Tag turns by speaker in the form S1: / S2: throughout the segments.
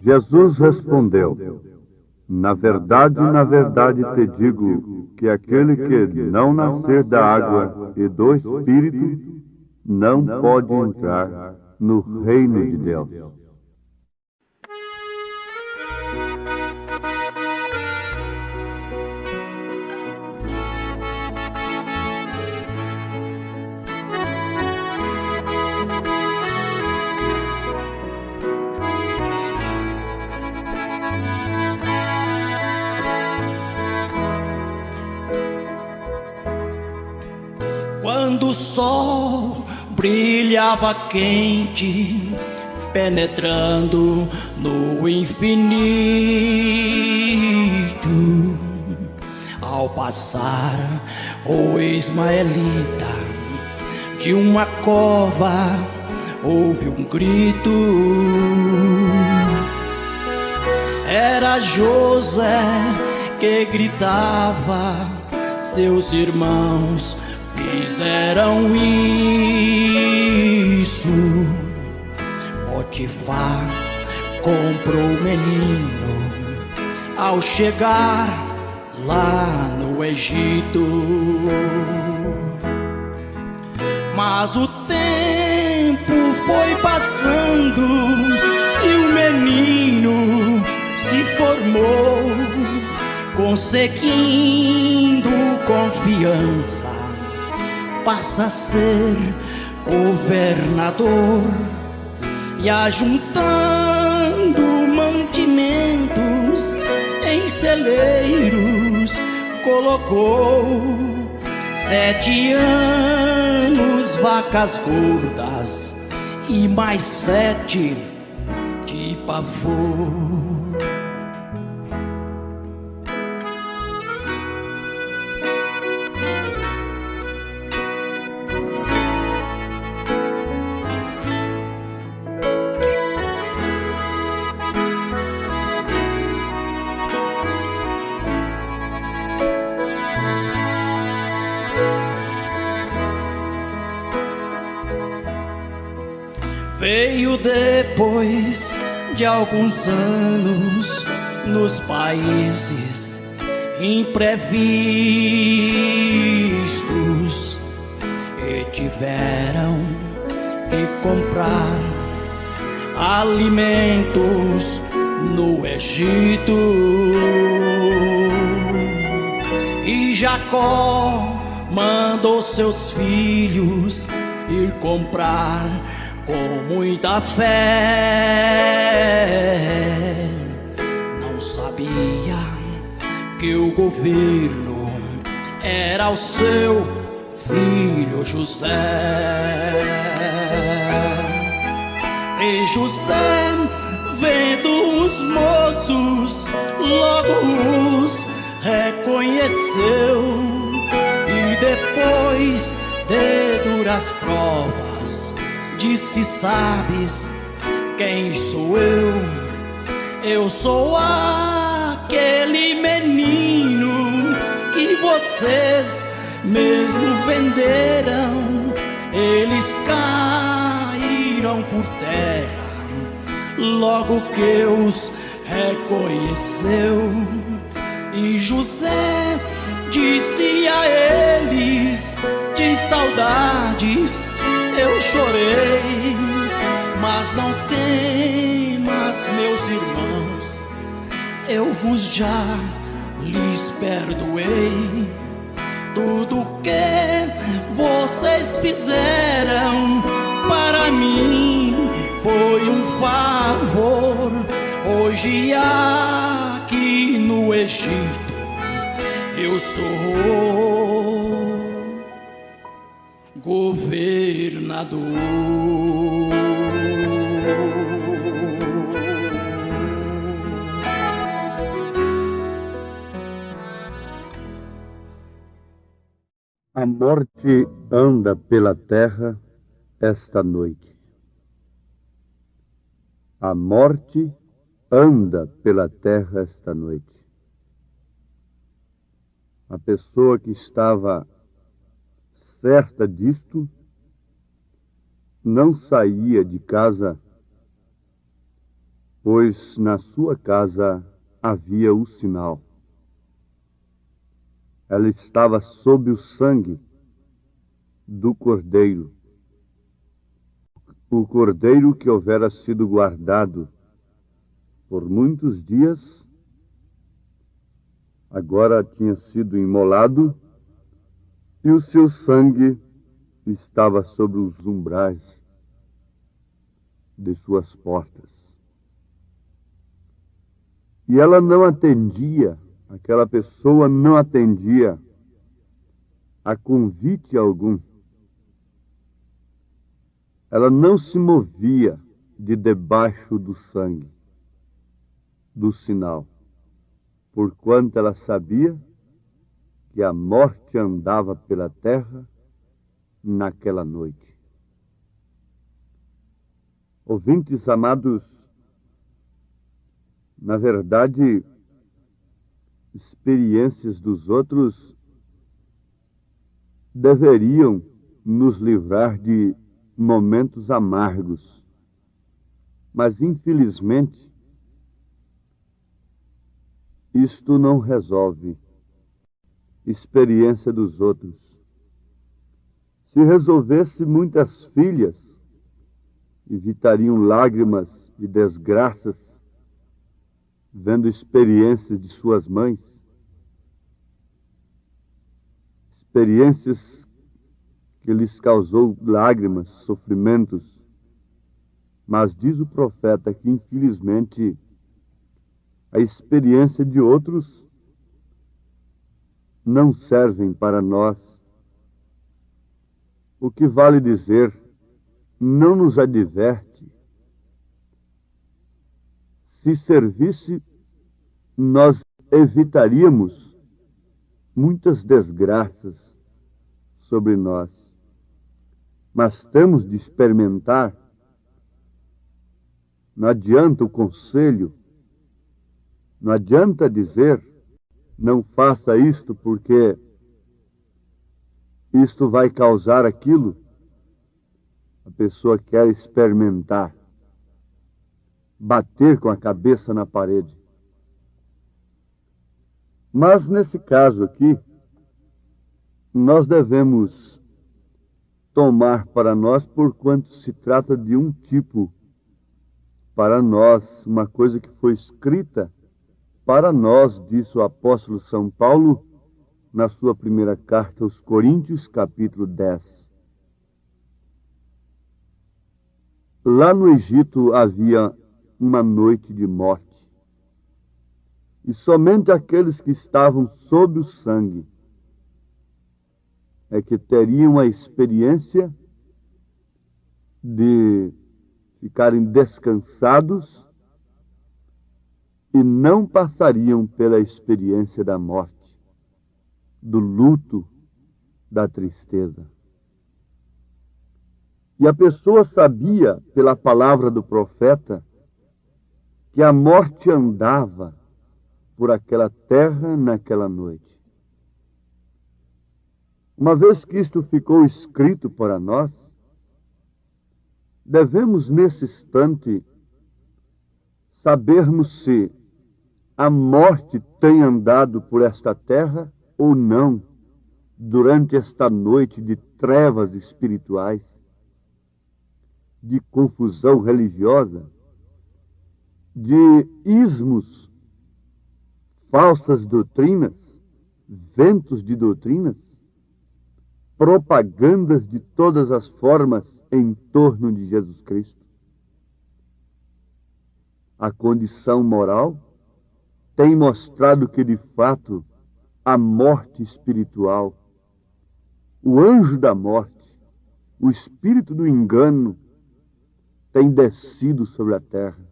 S1: Jesus respondeu: na verdade, te digo que aquele que não nascer da água e do Espírito não pode entrar no reino de Deus.
S2: Quando o sol brilhava quente, penetrando no infinito, ao passar o ismaelita de uma cova, houve um grito. Era José que gritava, seus irmãos fizeram isso. Potifar comprou o menino ao chegar lá no Egito. Mas o tempo foi passando e o menino se formou, conseguindo confiança, passa a ser governador e ajuntando mantimentos em celeiros colocou. 7 anos vacas gordas e mais 7 de pavor. Veio depois de alguns anos nos países imprevistos e tiveram que comprar alimentos no Egito. E Jacó mandou seus filhos ir comprar com muita fé. Não sabia que o governo era o seu filho José. E José, vendo os moços, logo os reconheceu. E depois de duras provas disse: sabes quem sou eu? Eu sou aquele menino que vocês mesmo venderam. Eles caíram por terra logo que os reconheceu. E José disse a eles: de saudades eu chorei, mas não temas, meus irmãos, eu vos já lhes perdoei. Tudo que vocês fizeram para mim foi um favor. Hoje aqui no Egito eu sou governador.
S1: A morte anda pela terra esta noite. A morte anda pela terra esta noite. A pessoa que estava certa disto não saía de casa pois na sua casa havia o sinal. Ela estava sob o sangue do cordeiro. O cordeiro que houvera sido guardado por muitos dias, agora tinha sido imolado, e o seu sangue estava sobre os umbrais de suas portas. E ela não atendia, aquela pessoa não atendia a convite algum. Ela não se movia de debaixo do sangue, do sinal, porquanto ela sabia que a morte andava pela terra naquela noite. Ouvintes amados, na verdade, experiências dos outros deveriam nos livrar de momentos amargos, mas infelizmente isto não resolve. Experiência dos outros. Se resolvesse, muitas filhas evitariam lágrimas e desgraças vendo experiências de suas mães, experiências que lhes causou lágrimas, sofrimentos. Mas diz o profeta que, infelizmente, a experiência de outros não servem para nós. O que vale dizer, não nos adverte. Se servisse, nós evitaríamos muitas desgraças sobre nós. Mas temos de experimentar. Não adianta o conselho, não adianta dizer, não faça isto porque isto vai causar aquilo. A pessoa quer experimentar, bater com a cabeça na parede. Mas nesse caso aqui, nós devemos tomar para nós, porquanto se trata de um tipo, para nós, uma coisa que foi escrita para nós, disse o apóstolo São Paulo, na sua primeira carta aos Coríntios, capítulo 10. Lá no Egito havia uma noite de morte. E somente aqueles que estavam sob o sangue é que teriam a experiência de ficarem descansados e não passariam pela experiência da morte, do luto, da tristeza. E a pessoa sabia, pela palavra do profeta, que a morte andava por aquela terra naquela noite. Uma vez que isto ficou escrito para nós, devemos nesse instante sabermos se a morte tem andado por esta terra ou não durante esta noite de trevas espirituais, de confusão religiosa, de ismos, falsas doutrinas, ventos de doutrinas, propagandas de todas as formas em torno de Jesus Cristo. A condição moral tem mostrado que, de fato, a morte espiritual, o anjo da morte, o espírito do engano, tem descido sobre a terra.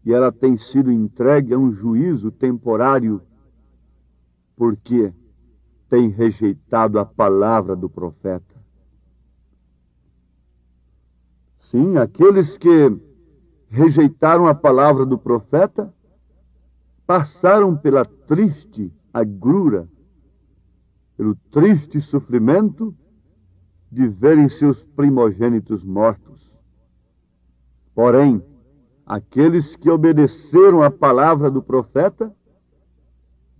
S1: E ela tem sido entregue a um juízo temporário, porque tem rejeitado a palavra do profeta. Sim, aqueles que rejeitaram a palavra do profeta passaram pela triste agrura, pelo triste sofrimento de verem seus primogênitos mortos. Porém, Aqueles que obedeceram à palavra do profeta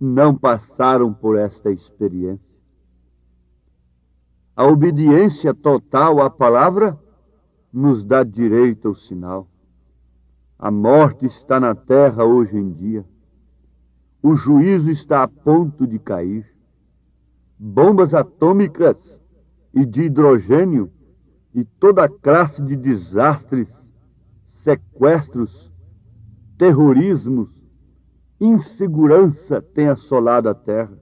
S1: não passaram por esta experiência. A obediência total à palavra nos dá direito ao sinal. A morte está na terra hoje em dia. O juízo está a ponto de cair. Bombas atômicas e de hidrogênio e toda classe de desastres, sequestros, terrorismos, insegurança tem assolado a terra.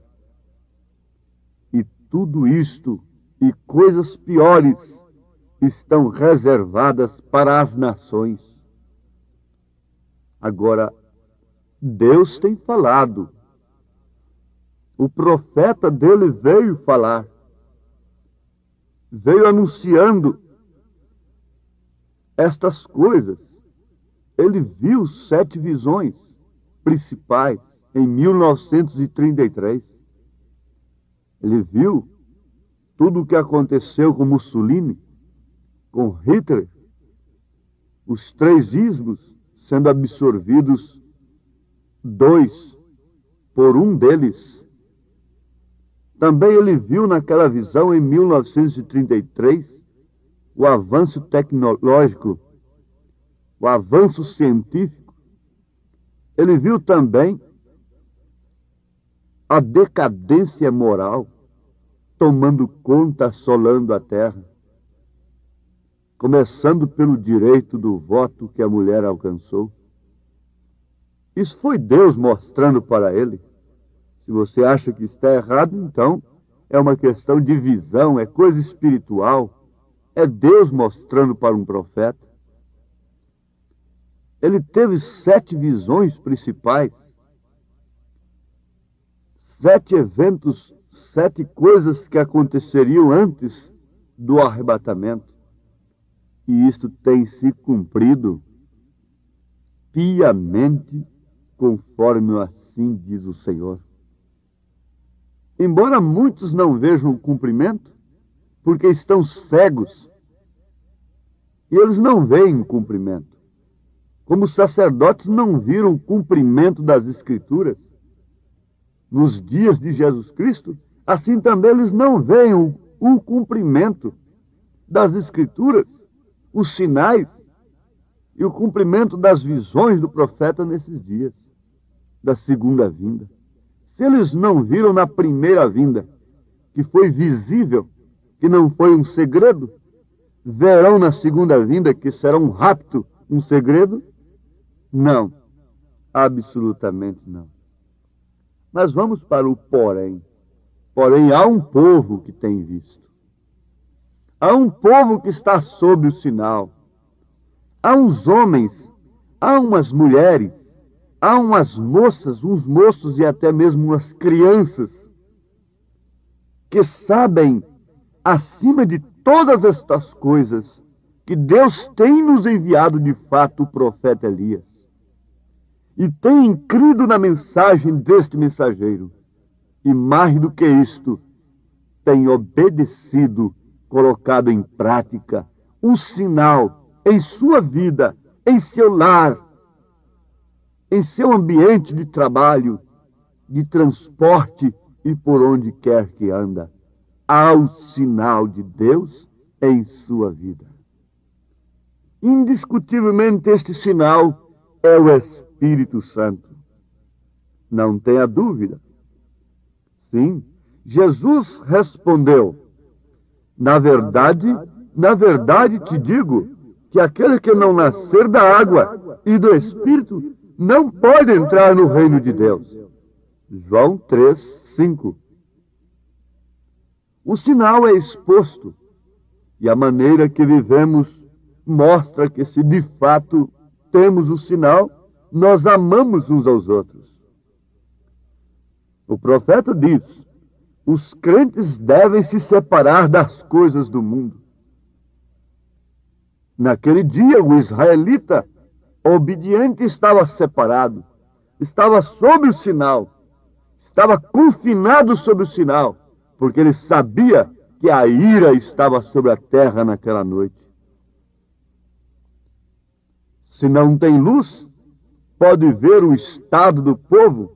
S1: E tudo isto e coisas piores estão reservadas para as nações. Agora, Deus tem falado. O profeta dele veio falar. Veio anunciando estas coisas. Ele viu 7 visões principais em 1933. Ele viu tudo o que aconteceu com Mussolini, com Hitler, os 3 ismos sendo absorvidos, 2 por um deles. Também ele viu naquela visão, em 1933, o avanço tecnológico, o avanço científico. Ele viu também a decadência moral tomando conta, assolando a terra, começando pelo direito do voto que a mulher alcançou. Isso foi Deus mostrando para ele. Se você acha que está errado, então é uma questão de visão, é coisa espiritual. É Deus mostrando para um profeta. Ele teve 7 visões principais, 7 eventos, 7 coisas que aconteceriam antes do arrebatamento. E isto tem se cumprido piamente, conforme assim diz o Senhor. Embora muitos não vejam o cumprimento, porque estão cegos, e eles não veem o cumprimento. Como os sacerdotes não viram o cumprimento das Escrituras nos dias de Jesus Cristo, assim também eles não veem o cumprimento das Escrituras, os sinais e o cumprimento das visões do profeta nesses dias da segunda vinda. Se eles não viram na primeira vinda, que foi visível, que não foi um segredo, verão na segunda vinda, que será um rapto, um segredo? Não, absolutamente não. Mas vamos para o porém. Porém, há um povo que tem visto. Há um povo que está sob o sinal. Há uns homens, há umas mulheres, há umas moças, uns moços e até mesmo umas crianças que sabem, acima de todas estas coisas, que Deus tem nos enviado de fato o profeta Elias. E tem crido na mensagem deste mensageiro. E mais do que isto, tem obedecido, colocado em prática um sinal em sua vida, em seu lar, em seu ambiente de trabalho, de transporte e por onde quer que anda. Há o sinal de Deus em sua vida. Indiscutivelmente este sinal é o Espírito Santo. Não tenha dúvida. Sim, Jesus respondeu: na verdade te digo que aquele que não nascer da água e do Espírito não pode entrar no reino de Deus. João 3:5. O sinal é exposto, e a maneira que vivemos mostra que, se de fato temos o sinal, nós amamos uns aos outros. O profeta diz: os crentes devem se separar das coisas do mundo. Naquele dia, o israelita obediente estava separado, estava sob o sinal, estava confinado sob o sinal, porque ele sabia que a ira estava sobre a terra naquela noite. Se não tem luz, pode ver o estado do povo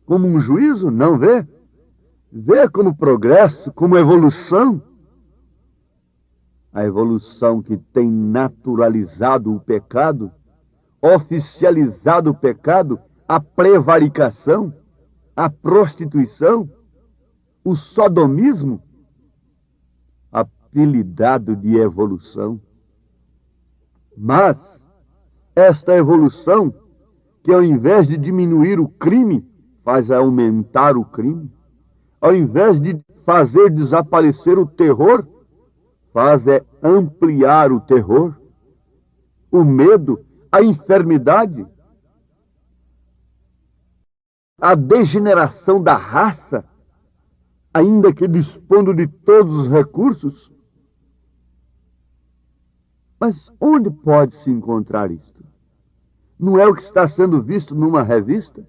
S1: como um juízo? Não vê? Vê como progresso, como evolução. A evolução que tem naturalizado o pecado, oficializado o pecado, a prevaricação, a prostituição, o sodomismo, apelidado de evolução. Mas esta evolução, que ao invés de diminuir o crime, faz aumentar o crime, ao invés de fazer desaparecer o terror, faz ampliar o terror, o medo, a enfermidade, a degeneração da raça, ainda que dispondo de todos os recursos. Mas onde pode se encontrar isto? Não é o que está sendo visto numa revista?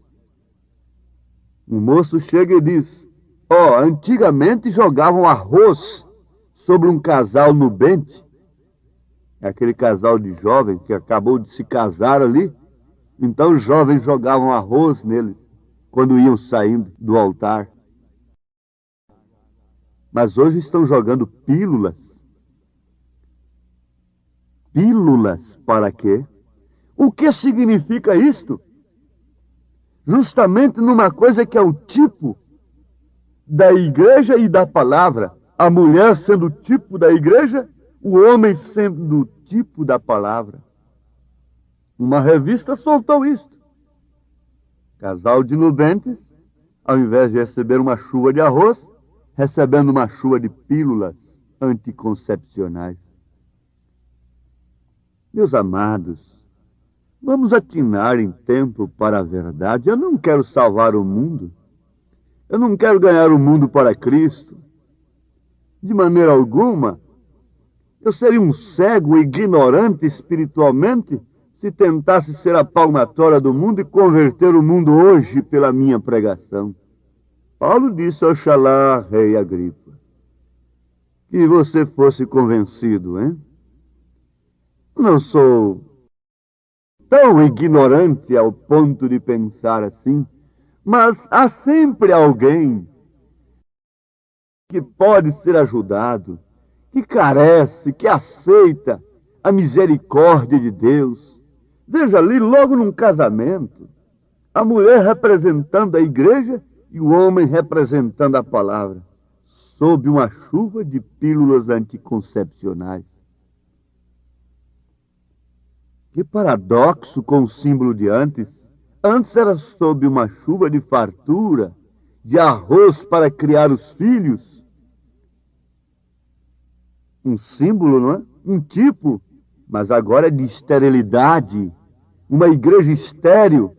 S1: Um moço chega e diz: antigamente jogavam arroz sobre um casal nubente. É aquele casal de jovens que acabou de se casar ali. Então os jovens jogavam arroz neles quando iam saindo do altar. Mas hoje estão jogando pílulas. Pílulas para quê? O que significa isto? Justamente numa coisa que é o tipo da igreja e da palavra. A mulher sendo o tipo da igreja, o homem sendo o tipo da palavra. Uma revista soltou isto. Casal de nubentes, ao invés de receber uma chuva de arroz, recebendo uma chuva de pílulas anticoncepcionais. Meus amados, vamos atinar em tempo para a verdade. Eu não quero salvar o mundo. Eu não quero ganhar o mundo para Cristo. De maneira alguma. Eu seria um cego, ignorante espiritualmente, se tentasse ser a palmatória do mundo e converter o mundo hoje pela minha pregação. Paulo disse: Oxalá, rei Agripa, que você fosse convencido, hein? Não sou tão ignorante ao ponto de pensar assim, mas há sempre alguém que pode ser ajudado, que carece, que aceita a misericórdia de Deus. Veja ali, logo num casamento, a mulher representando a igreja e o homem representando a palavra, sob uma chuva de pílulas anticoncepcionais. Que paradoxo com o símbolo de antes. Antes era sob uma chuva de fartura, de arroz para criar os filhos. Um símbolo, não é? Um tipo. Mas agora é de esterilidade. Uma igreja estéril,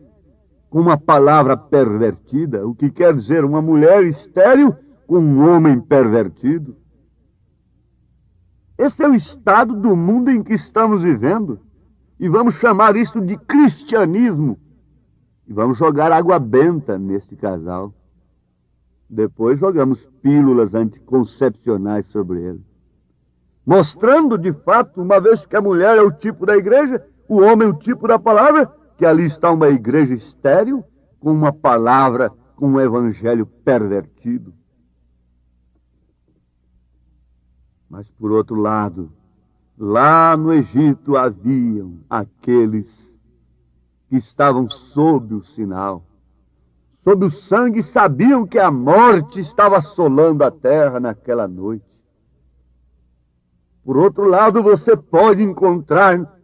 S1: com uma palavra pervertida. O que quer dizer uma mulher estéril com um homem pervertido. Esse é o estado do mundo em que estamos vivendo. E vamos chamar isso de cristianismo. E vamos jogar água benta nesse casal. Depois jogamos pílulas anticoncepcionais sobre ele. Mostrando, de fato, uma vez que a mulher é o tipo da igreja, o homem é o tipo da palavra, que ali está uma igreja estéril, com uma palavra, com um evangelho pervertido. Mas, por outro lado, lá no Egito haviam aqueles que estavam sob o sinal, sob o sangue, sabiam que a morte estava assolando a terra naquela noite. Por outro lado, você pode encontrar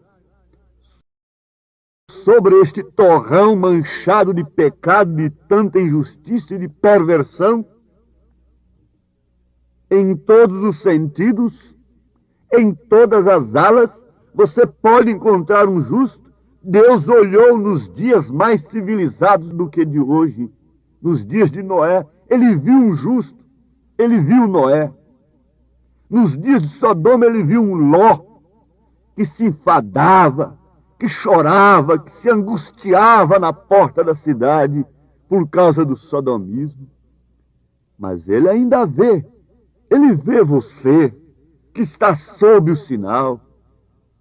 S1: sobre este torrão manchado de pecado, de tanta injustiça e de perversão, em todos os sentidos, em todas as alas, você pode encontrar um justo. Deus olhou nos dias mais civilizados do que de hoje, nos dias de Noé. Ele viu um justo, ele viu Noé. Nos dias de Sodoma, ele viu um Ló que se enfadava, que chorava, que se angustiava na porta da cidade por causa do sodomismo. Mas ele ainda vê, ele vê você, que está sob o sinal.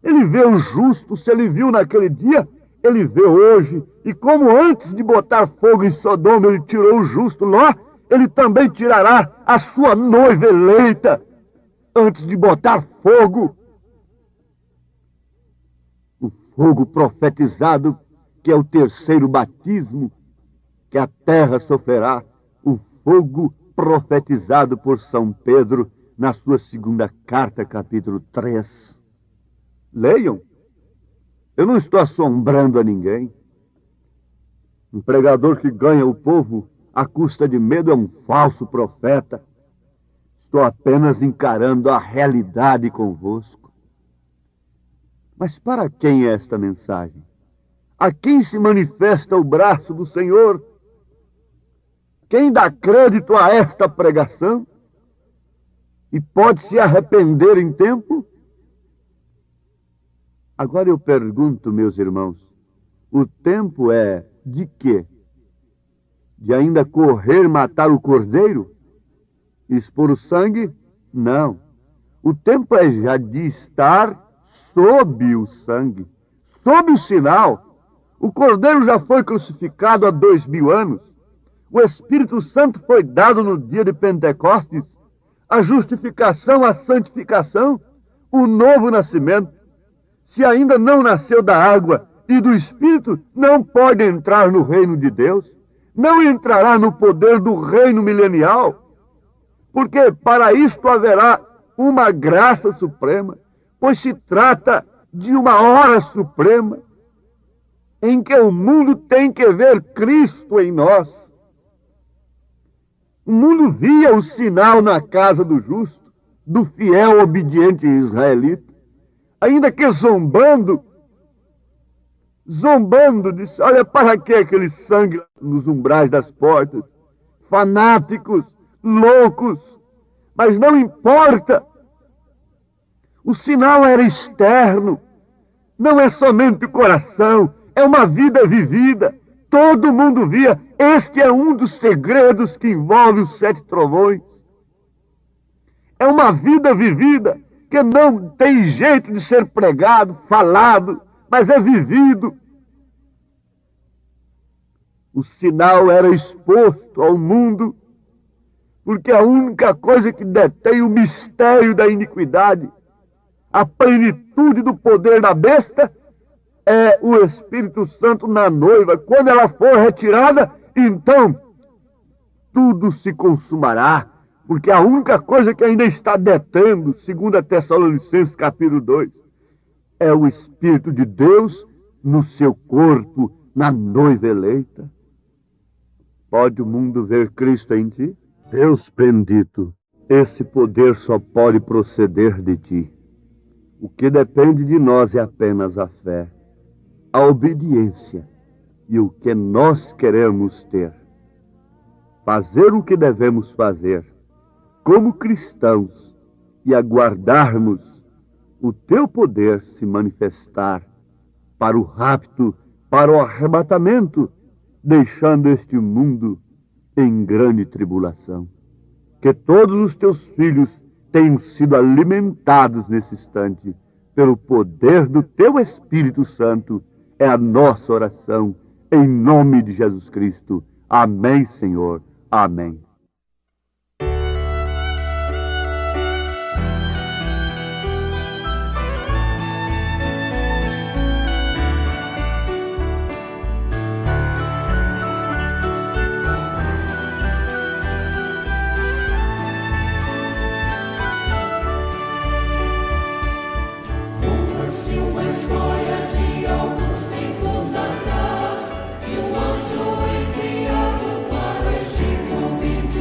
S1: Ele vê o justo, se ele viu naquele dia, ele vê hoje. E como antes de botar fogo em Sodoma ele tirou o justo Ló, ele também tirará a sua noiva eleita antes de botar fogo. O fogo profetizado, que é o terceiro batismo que a terra sofrerá. O fogo profetizado por São Pedro na sua segunda carta, capítulo 3. Leiam. Eu não estou assombrando a ninguém. Um pregador que ganha o povo à custa de medo é um falso profeta. Estou apenas encarando a realidade convosco. Mas para quem é esta mensagem? A quem se manifesta o braço do Senhor? Quem dá crédito a esta pregação? E pode se arrepender em tempo? Agora eu pergunto, meus irmãos, o tempo é de quê? De ainda correr matar o cordeiro? Expor o sangue? Não. O tempo é já de estar sob o sangue, sob o sinal. O cordeiro já foi crucificado há 2000 anos. O Espírito Santo foi dado no dia de Pentecostes. A justificação, a santificação, o novo nascimento. Se ainda não nasceu da água e do Espírito, não pode entrar no reino de Deus. Não entrará no poder do reino milenial. Porque para isto haverá uma graça suprema, pois se trata de uma hora suprema em que o mundo tem que ver Cristo em nós. O mundo via o sinal na casa do justo, do fiel obediente israelita, ainda que zombando, disse, olha, para que aquele sangue nos umbrais das portas? Fanáticos, loucos, mas não importa. O sinal era externo, não é somente o coração, é uma vida vivida. Todo mundo via. Este é um dos segredos que envolve os 7 trovões. É uma vida vivida que não tem jeito de ser pregado, falado, mas é vivido. O sinal era exposto ao mundo, porque a única coisa que detém o mistério da iniquidade, a plenitude do poder da besta, é o Espírito Santo na noiva. Quando ela for retirada, então tudo se consumará, porque a única coisa que ainda está detendo, segundo a Tessalonicenses capítulo 2, é o Espírito de Deus no seu corpo, na noiva eleita. Pode o mundo ver Cristo em ti? Deus bendito, esse poder só pode proceder de ti. O que depende de nós é apenas a fé, a obediência e o que nós queremos ter. Fazer o que devemos fazer como cristãos e aguardarmos o teu poder se manifestar para o rapto, para o arrebatamento, deixando este mundo em grande tribulação. Que todos os teus filhos tenham sido alimentados nesse instante pelo poder do teu Espírito Santo. É a nossa oração, em nome de Jesus Cristo. Amém, Senhor. Amém.
S3: Visita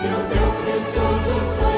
S3: Que o teu precioso sangue